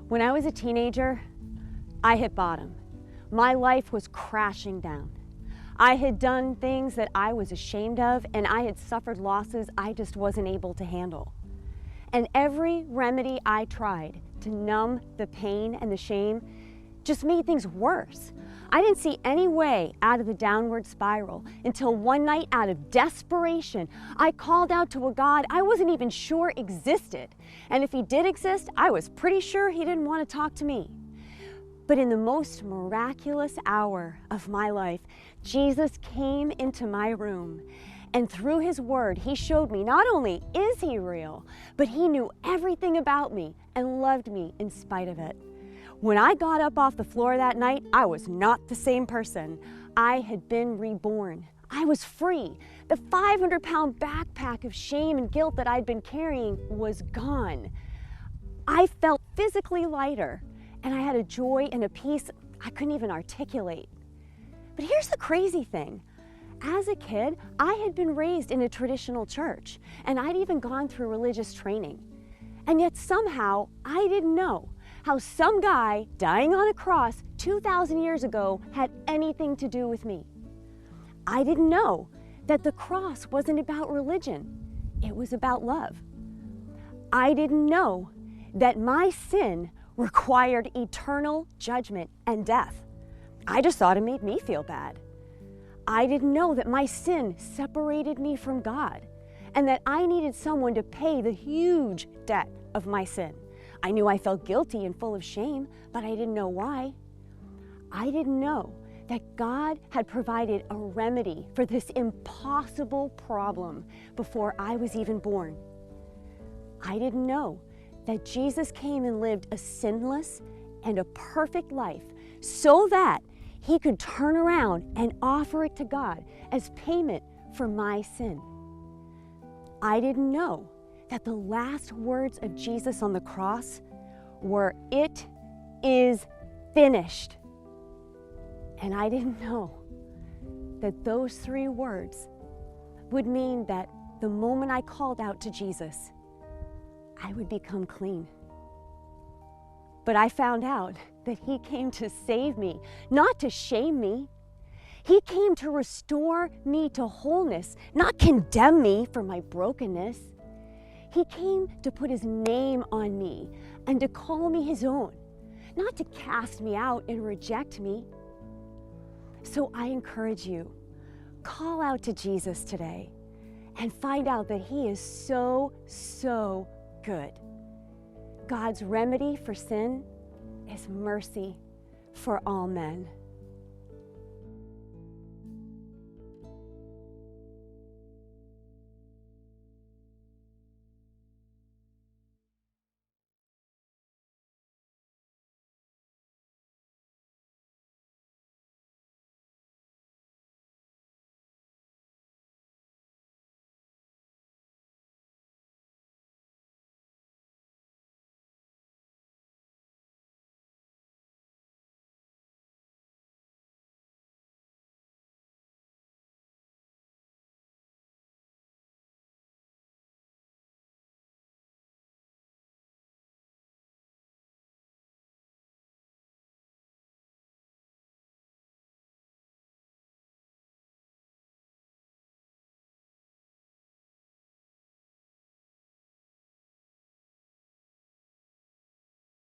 When I was a teenager, I hit bottom. My life was crashing down. I had done things that I was ashamed of, and I had suffered losses I just wasn't able to handle. And every remedy I tried to numb the pain and the shame just made things worse. I didn't see any way out of the downward spiral until one night, out of desperation, I called out to a God I wasn't even sure existed. And if he did exist, I was pretty sure he didn't want to talk to me. But in the most miraculous hour of my life, Jesus came into my room, and through his word, he showed me not only is he real, but he knew everything about me and loved me in spite of it. When I got up off the floor that night, I was not the same person. I had been reborn. I was free. The 500-pound backpack of shame and guilt that I'd been carrying was gone. I felt physically lighter, and I had a joy and a peace I couldn't even articulate. But here's the crazy thing. As a kid, I had been raised in a traditional church, and I'd even gone through religious training. And yet somehow, I didn't know how some guy dying on a cross 2,000 years ago had anything to do with me. I didn't know that the cross wasn't about religion. It was about love. I didn't know that my sin required eternal judgment and death. I just thought it made me feel bad. I didn't know that my sin separated me from God and that I needed someone to pay the huge debt of my sin. I knew I felt guilty and full of shame, but I didn't know why. I didn't know that God had provided a remedy for this impossible problem before I was even born. I didn't know that Jesus came and lived a sinless and a perfect life so that he could turn around and offer it to God as payment for my sin. I didn't know that the last words of Jesus on the cross were, "It is finished." And I didn't know that those 3 words would mean that the moment I called out to Jesus, I would become clean. But I found out that he came to save me, not to shame me. He came to restore me to wholeness, not condemn me for my brokenness. He came to put his name on me and to call me his own, not to cast me out and reject me. So I encourage you, call out to Jesus today and find out that he is so, so good. God's remedy for sin is mercy for all men.